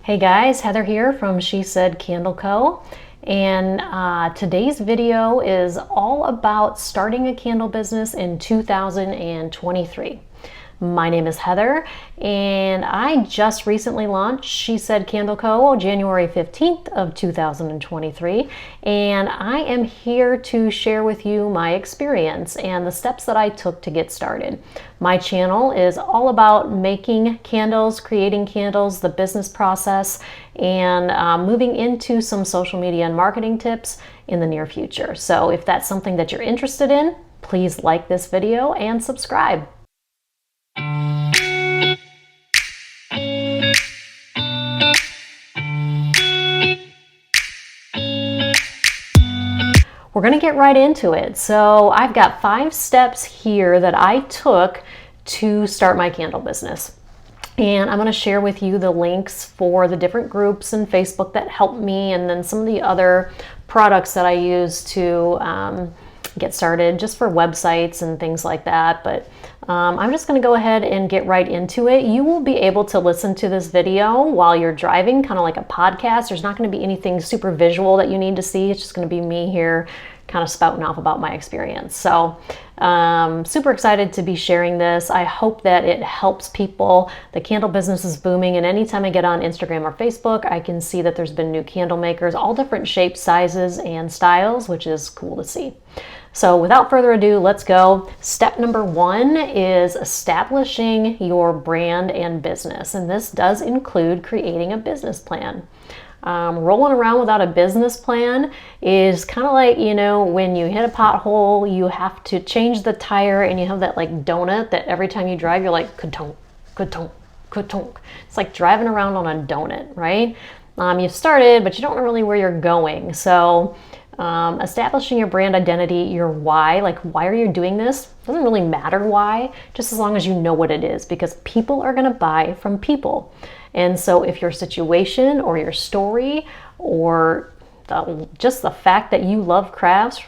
Hey guys, Heather here from She Said Candle Co. And today's video is all about starting a candle business in 2023. My name is Heather, and I just recently launched She Said Candle Co. January 15th of 2023, and I am here to share with you my experience and the steps that I took to get started. My channel is all about making candles, creating candles, the business process, and moving into some social media and marketing tips in the near future. So if that's something that you're interested in, please like this video and subscribe. We're going to get right into it. So I've got 5 steps here that I took to start my candle business. And I'm going to share with you the links for the different groups in Facebook that helped me, and then some of the other products that I use to get started, just for websites and things like that. But I'm just going to go ahead and get right into it. You will be able to listen to this video while you're driving, kind of like a podcast. There's not going to be anything super visual that you need to see. It's just going to be me here kind of spouting off about my experience. So super excited to be sharing this. I hope that it helps people. The candle business is booming, and anytime I get on Instagram or Facebook, I can see that there's been new candle makers, all different shapes, sizes, and styles, which is cool to see. So without further ado, let's go. Step number 1 is establishing your brand and business. And this does include creating a business plan. Rolling around without a business plan is kind of like, when you hit a pothole, you have to change the tire, and you have that like donut that every time you drive, you're like, ka-tonk, ka-tonk, ka-tonk. It's like driving around on a donut, right? You've started, but you don't know really where you're going. So establishing your brand identity, your why, like why are you doing this? Doesn't really matter why, just as long as you know what it is, because people are going to buy from people. And so if your situation or your story or just the fact that you love crafts,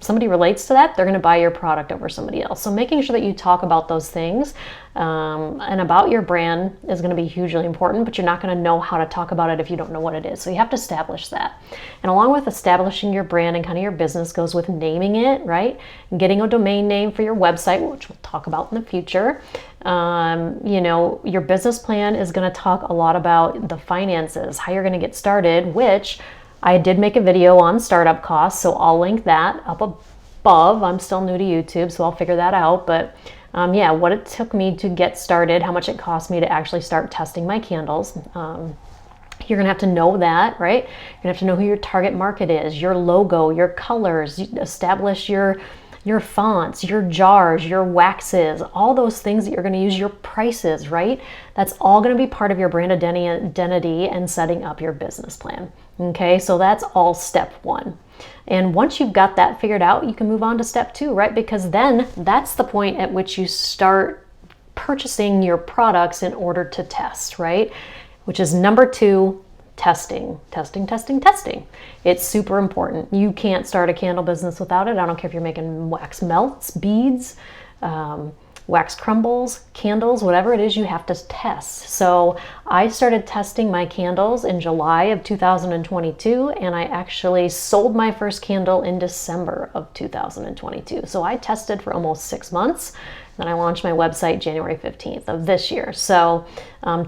somebody relates to that, they're going to buy your product over somebody else. So making sure that you talk about those things and about your brand is going to be hugely important, but you're not going to know how to talk about it if you don't know what it is. So you have to establish that. And along with establishing your brand and kind of your business goes with naming it, right? And getting a domain name for your website, which we'll talk about in the future. Your business plan is going to talk a lot about the finances, how you're going to get started, which I did make a video on startup costs, so I'll link that up above. I'm still new to YouTube, so I'll figure that out. But what it took me to get started, how much it cost me to actually start testing my candles. You're going to have to know that, right? You're going to have to know who your target market is, your logo, your colors, establish your fonts, your jars, your waxes, all those things that you're going to use, your prices, right? That's all going to be part of your brand identity and setting up your business plan. Okay, so that's all step 1. And once you've got that figured out, you can move on to step 2, right? Because then that's the point at which you start purchasing your products in order to test, right? Which is number 2, testing. It's super important. You can't start a candle business without it. I don't care if you're making wax melts, beads, wax crumbles, candles, whatever it is, you have to test. So I started testing my candles in July of 2022, and I actually sold my first candle in December of 2022. So I tested for almost 6 months. Then I launched my website January 15th of this year. So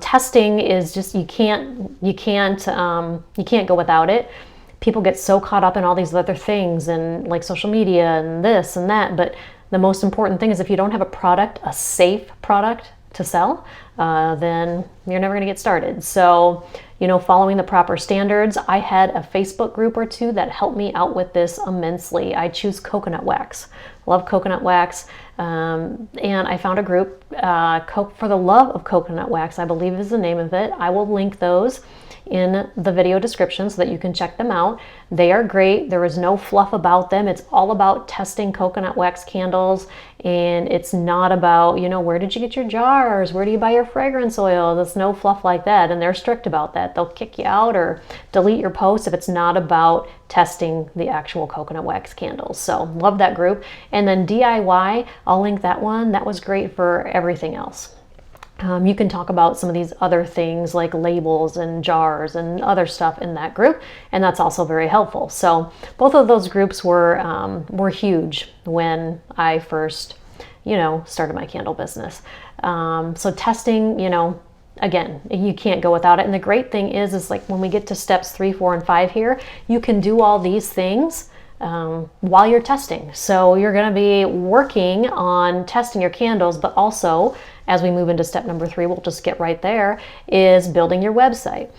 testing is just, you can't go without it. People get so caught up in all these other things and like social media and this and that, but the most important thing is if you don't have a product, a safe product to sell, then you're never going to get started. So, following the proper standards, I had a Facebook group or 2 that helped me out with this immensely. I choose coconut wax. Love coconut wax. And I found a group, For the Love of Coconut Wax, I believe is the name of it. I will link those in the video description so that you can check them out. They are great. There is no fluff about them. It's all about testing coconut wax candles, and it's not about, where did you get your jars? Where do you buy your fragrance oil? There's no fluff like that, and they're strict about that. They'll kick you out or delete your post if it's not about testing the actual coconut wax candles. So love that group. And then DIY, I'll link that one. That was great for everything else. You can talk about some of these other things like labels and jars and other stuff in that group, and that's also very helpful. So both of those groups were huge when I first, started my candle business. So testing, again, you can't go without it. And the great thing is like when we get to steps 3, 4, and 5 here, you can do all these things while you're testing. So you're going to be working on testing your candles, but also as we move into step number 3, we'll just get right there, is building your website.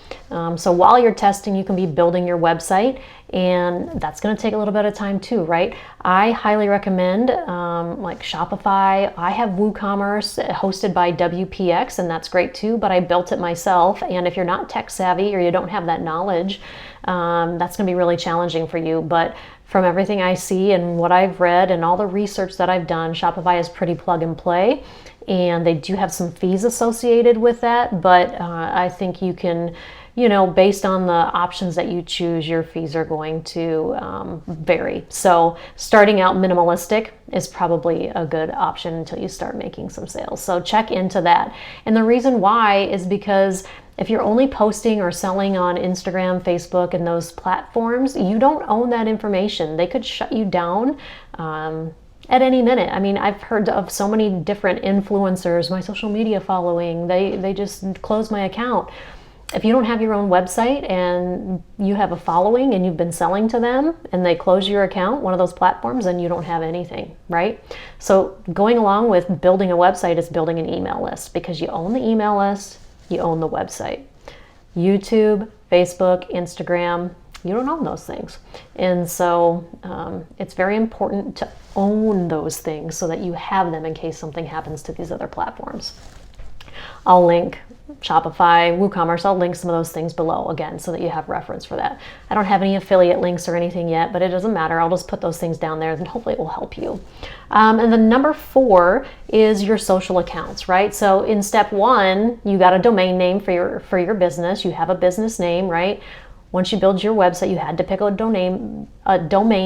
So while you're testing, you can be building your website, and that's going to take a little bit of time too, right? I highly recommend like Shopify. I have WooCommerce hosted by WPX, and that's great too, but I built it myself. And if you're not tech savvy or you don't have that knowledge, that's going to be really challenging for you. But from everything I see and what I've read and all the research that I've done, Shopify is pretty plug and play. And they do have some fees associated with that, but I think you can, based on the options that you choose, your fees are going to vary. So starting out minimalistic is probably a good option until you start making some sales. So check into that. And the reason why is because if you're only posting or selling on Instagram, Facebook, and those platforms, you don't own that information. They could shut you down at any minute. I mean, I've heard of so many different influencers, my social media following, they just close my account. If you don't have your own website and you have a following and you've been selling to them and they close your account, one of those platforms, then you don't have anything, right? So going along with building a website is building an email list, because you own the email list, you own the website. YouTube, Facebook, Instagram, you don't own those things. And so it's very important to own those things so that you have them in case something happens to these other platforms. I'll link Shopify, WooCommerce, I'll link some of those things below again so that you have reference for that. I don't have any affiliate links or anything yet, but it doesn't matter. I'll just put those things down there and hopefully it will help you. And then number 4 is your social accounts, right? So in step 1, you got a domain name for your business. You have a business name, right? Once you build your website, you had to pick a domain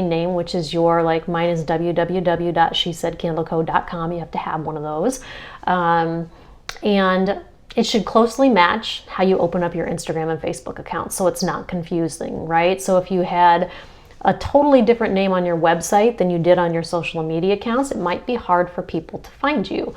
name, which is your, like mine is www.shesaidcandleco.com. You have to have one of those. And it should closely match how you open up your Instagram and Facebook accounts, so it's not confusing, right? So if you had a totally different name on your website than you did on your social media accounts, it might be hard for people to find you.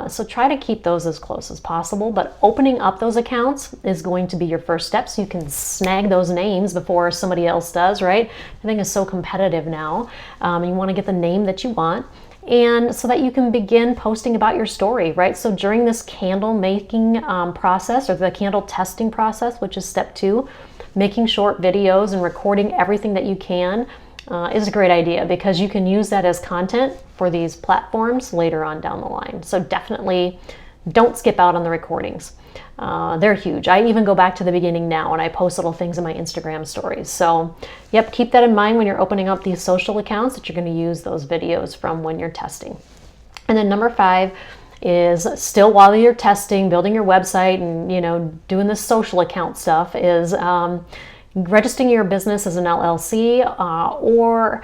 So try to keep those as close as possible, but opening up those accounts is going to be your first step so you can snag those names before somebody else does, right? Everything is so competitive now. You want to get the name that you want, and so that you can begin posting about your story, right? So during this candle making process, or the candle testing process, which is step 2, making short videos and recording everything that you can is a great idea, because you can use that as content for these platforms later on down the line. So definitely don't skip out on the recordings. They're huge. I even go back to the beginning now and I post little things in my Instagram stories. So yep, keep that in mind when you're opening up these social accounts, that you're going to use those videos from when you're testing. And then number 5 is, still while you're testing, building your website and doing the social account stuff, is registering your business as an LLC or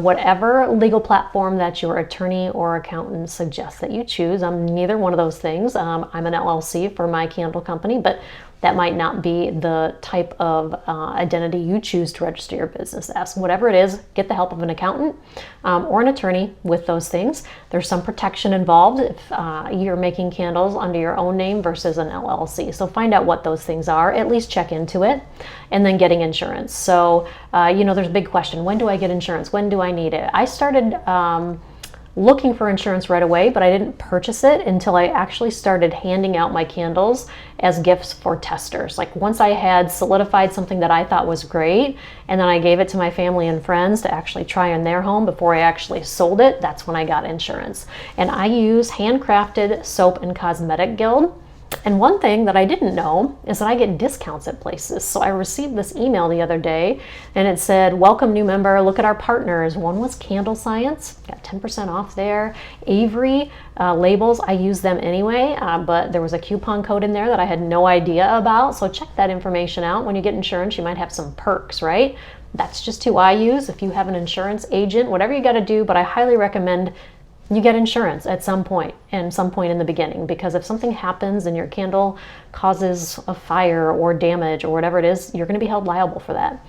whatever legal platform that your attorney or accountant suggests that you choose. I'm neither one of those things. I'm an LLC for my candle company, but that might not be the type of identity you choose to register your business as. Whatever it is, get the help of an accountant or an attorney with those things. There's some protection involved if you're making candles under your own name versus an LLC. So find out what those things are, at least check into it, and then getting insurance. So, there's a big question. When do I get insurance? When do I need it? I started looking for insurance right away, but I didn't purchase it until I actually started handing out my candles as gifts for testers. Like once I had solidified something that I thought was great, and then I gave it to my family and friends to actually try in their home before I actually sold it, that's when I got insurance. And I use Handcrafted Soap and Cosmetic Guild. And one thing that I didn't know is that I get discounts at places. So I received this email the other day and it said, welcome new member, look at our partners. One was Candle Science, got 10% off there. Avery labels, I use them anyway, but there was a coupon code in there that I had no idea about. So check that information out. When you get insurance, you might have some perks, right? That's just who I use. If you have an insurance agent, whatever you got to do, but I highly recommend you get insurance at some point and some point in the beginning, because if something happens and your candle causes a fire or damage or whatever it is, you're going to be held liable for that.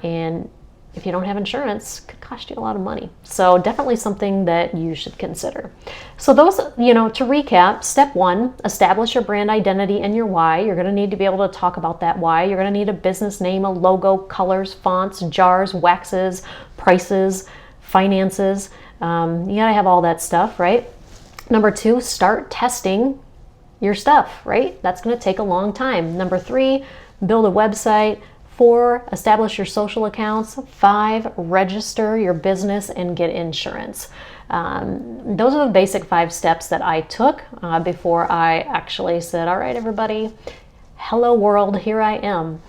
And if you don't have insurance, it could cost you a lot of money. So definitely something that you should consider. So those, to recap, step 1, establish your brand identity and your why. You're going to need to be able to talk about that why. You're going to need a business name, a logo, colors, fonts, jars, waxes, prices, finances. You got to have all that stuff, right? Number 2, start testing your stuff, right? That's going to take a long time. Number 3, build a website. 4, establish your social accounts. 5, register your business and get insurance. Those are the basic 5 steps that I took before I actually said, all right, everybody, hello world, here I am.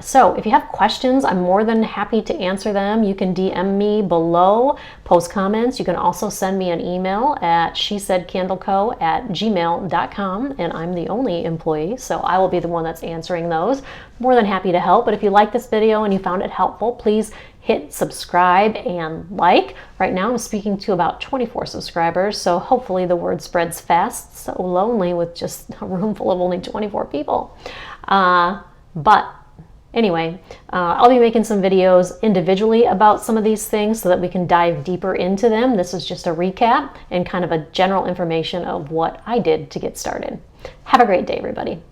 So if you have questions, I'm more than happy to answer them. You can DM me below, post comments. You can also send me an email at shesaidcandleco@gmail.com, and I'm the only employee, so I will be the one that's answering those. More than happy to help. But if you like this video and you found it helpful, please hit subscribe and like. Right now I'm speaking to about 24 subscribers, so hopefully the word spreads fast. So lonely with just a room full of only 24 people. But anyway, I'll be making some videos individually about some of these things so that we can dive deeper into them. This is just a recap and kind of a general information of what I did to get started. Have a great day, everybody.